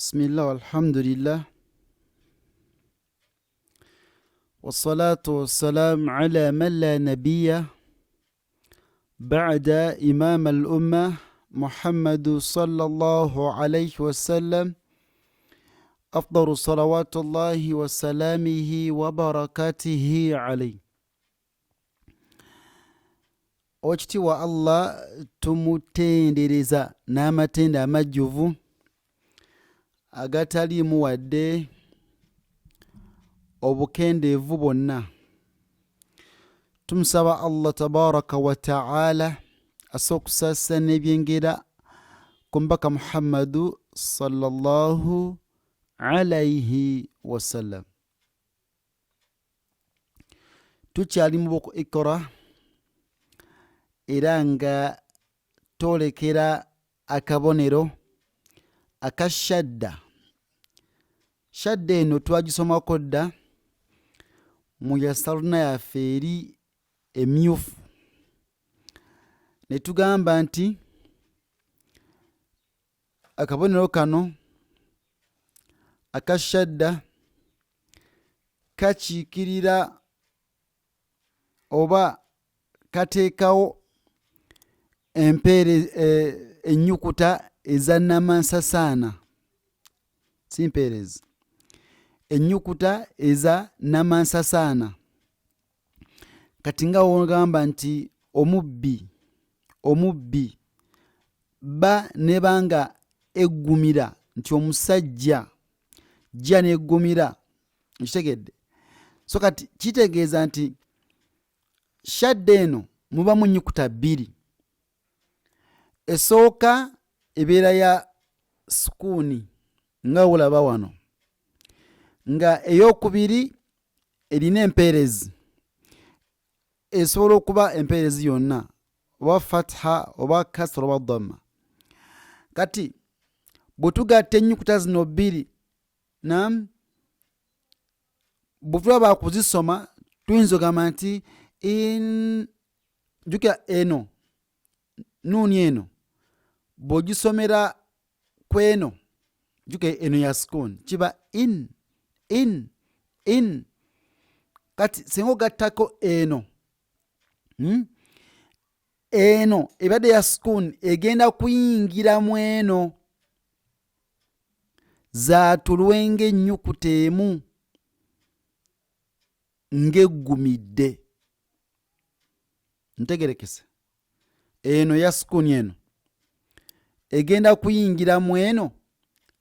بسم الله والحمد لله والصلاة والسلام على من لا نبي بعد إمام الأمة محمد صلى الله عليه وسلم أفضل صلوات الله وسلامه وبركاته عليه. Okitiibwa Allah tumutendereza n'amatenda amajjuvu agataliimu wadde obukendeevu bwonna. Tumusaba Allah tabaraka wa ta'ala asokusasa n'ebyengera ku mbaka Muhammadu sallallahu alayhi wasallam. Tukyali mu buku Iqra era nga twolekera akabonero aka shadda. Shadda eno twagisomako dda mu yasaruna yaffe eri emyufu ne tugamba nti akabonero kano aka shadda kakiikirira oba kateekawo ennyukuta eza namansasaana, si mpeerezi, ennyukuta eza namansasaana. Kati nga wogamba nti omubbi ba nebanga eggumira nti omusajja jja neggumira, nkitegedde. So kati kitegeeza nti shadda eno mubamu nnyukuta bbiri. Esooka ebeera ya sukuuni nga olaba wano, nga eyokubiri erina empeerezi, esobola okuba empeerezi yonna, oba fatha oba kasra oba dhamma. Kati bwe tugatta ennyukuta zino bbiri, bwe tulaba kuzisoma tuyinza ogamba nti jukira eno nuuni eno bw'ogisomera ku eno, jukira eno ya sukuuni, kiba in. Kati singa ogattako eno, eno ebadde ya sukuuni egenda kuyingira mu eno, zaatulwenga ennyukuta emu ng'eggumidde. Ntegerekese, eno ya sukuuni eno egenda kuyingira mu eno,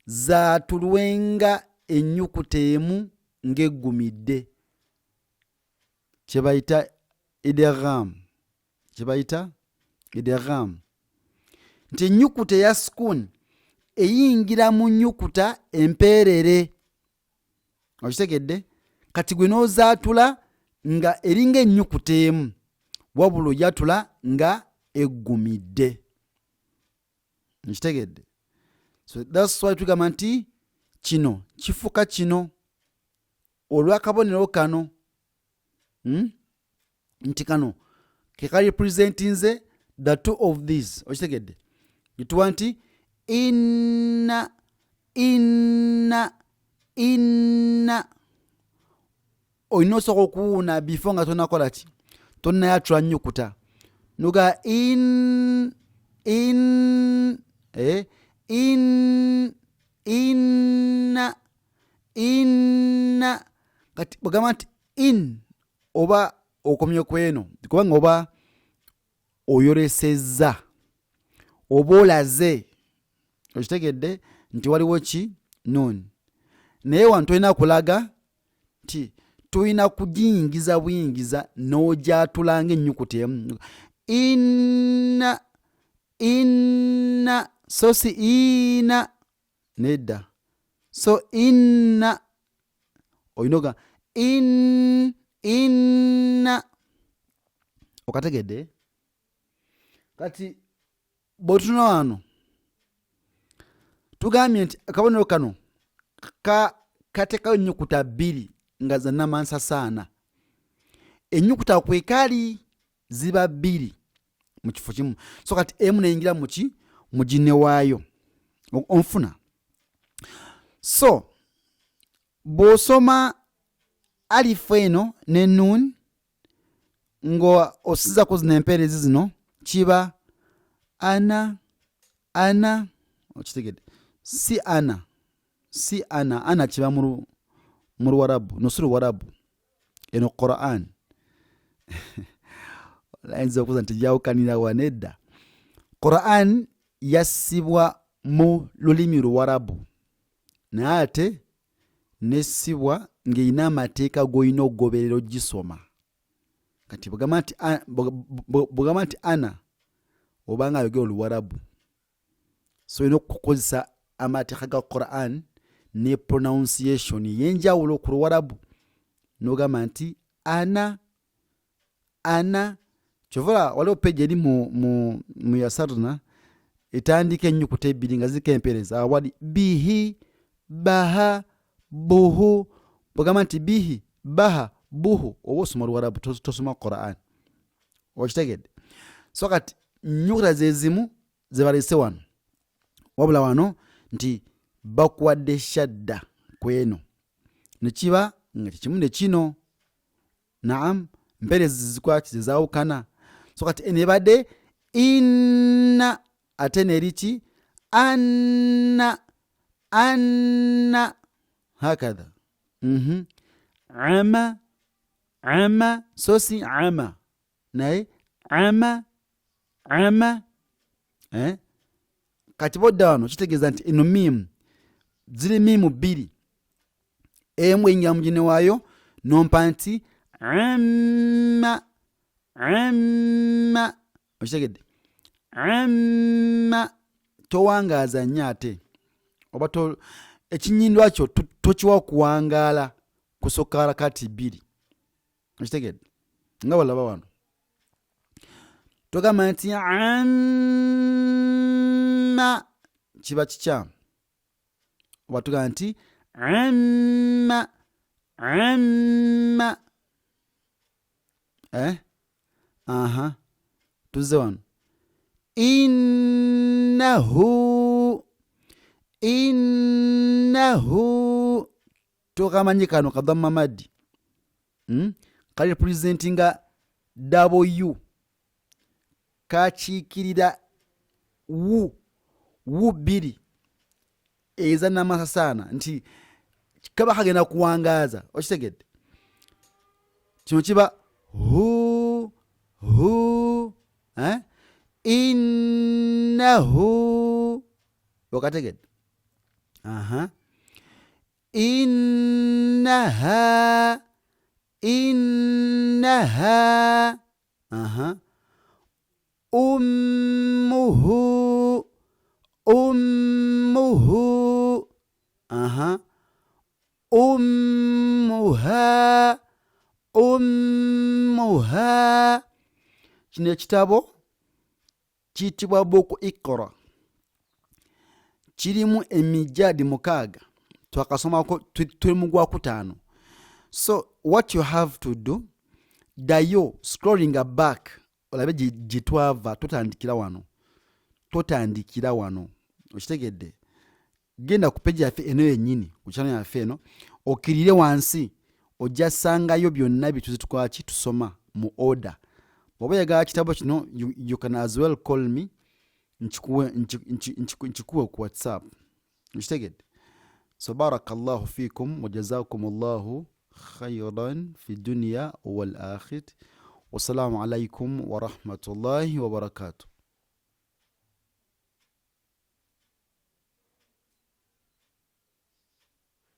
zaatulwenga ennyukuta emu ng'eggumidde. Kyebayita idgham. Nti ennyukuta eya sukuuni eyingira mu nnyukuta empeerere. Okitegedde? Kati gwe n'ozaatula nga eringa ennyukuta emu, wabula ojatula nga eggumidde. Nkitegedde? So that's why tugamba nti kino kifuka kino olw'akabonero kano, nti kano ke ka representinze the two of these. Okitegedde? Gituwa nti inna olina osooka okuwuuna before nga tonakola ki, tonnayatula nnyukuta. Nuga inna. Kati bwegamba nti in, oba okomye ku eno, kubanga oba oyolesezza, oba olaze. Okitegedde nti waliwo ki? Nuuni. Naye wano tolina kulaga nti tulina kugiyingiza buyingiza n'ogyatulanga ennyukuta emu. Inna so si ina, nedda. So inna oyinoga inna. Okategedde? Kati bw'otuna wano tugambye nti akabonero kano kateekawo ennyukuta bbiri nga za namansasaana. Ennyukuta kwekaali ziba bbiri mu kifo kimu. So kati emu neyingira mu ki? Mu ginne waayo. Onfuna. So bw'osoma alifu eno ne nun ngo osiza ku zino empeerezi zino kiba ana okitegedde si ana kiba mu Luwarabu nusuru Luwarabu eno Quran ayinza okuza nti gyawukanira wanedda. Quran yassibwa mu lulimi Luwarabu naye ate nessibwa ng'erina amateeka g'olina okugoberera ogisoma. Kati bw'ogamba nti ana oba nga ayogera Oluwarabu, so olina okukozesa amateeka ga Quran ne pronunciation y'enjawulo ku Luwarabu n'ogamba nti ana kyova waliwo page eri mu Yasarna etandika ennyukuta ebbiri nga ziriko empeereza awali bihi baha buhu. Bw'ogamba nti bihi baha buhu oba osoma Luwarabu tosoma Quran. Okitegedde? So kati nnyukuta ze zimu ze balese wano, wabula wano nti bakuwadde shadda kweno ne kiba nga kimu ne kino. Naam, mpeerezi zikwaki zezaawukana. So kati eno ebadde inna ate neriki anna hakadha. Ama so si ama naye ama kati bodda wano kitegeeza nti eno mimu ziri mimu bbiri, emu eyingira mu gine waayo nompa nti amma okitegedde amma towangaaza nnyo ate oba ekinyindwa kyo tokiwa kuwangaala kusooka harakati bbiri. Okitegedde nga walaba wano togamba nti amma kiba kikyamu oba tugamba nti amma tuzze wano innahu tokamanyi kano kadhamma maddi kali representinga W kakiikirira wu bbiri eza namasasaana nti kaba kagenda kuwangaaza. Okitegedde? Kino kiba hu innahu okategedde. Innaha ummuhu ummuha. Kino ekitabo kiyitibwa buku Iqra, kirimu emijaadi 6 twakasomako tuli mu Gwakutaano. So what you have to do, dayo scrolling back olabe gitwava totandikira wano. Okitegedde? Genda ku page yaffe eno yennyini ku channel yaffe eno okirire wansi ojja sangayo byonna bituzitukwaki tusoma mu order. Bw'oba oyagala kitabo kino you can as well call me nchikuwe ku WhatsApp. Okitegedde? So barakallahu fikum wa jazakumullahu khayran fi dunya wal akhirah. Wassalamu alaikum wa rahmatullahi wa barakatuh.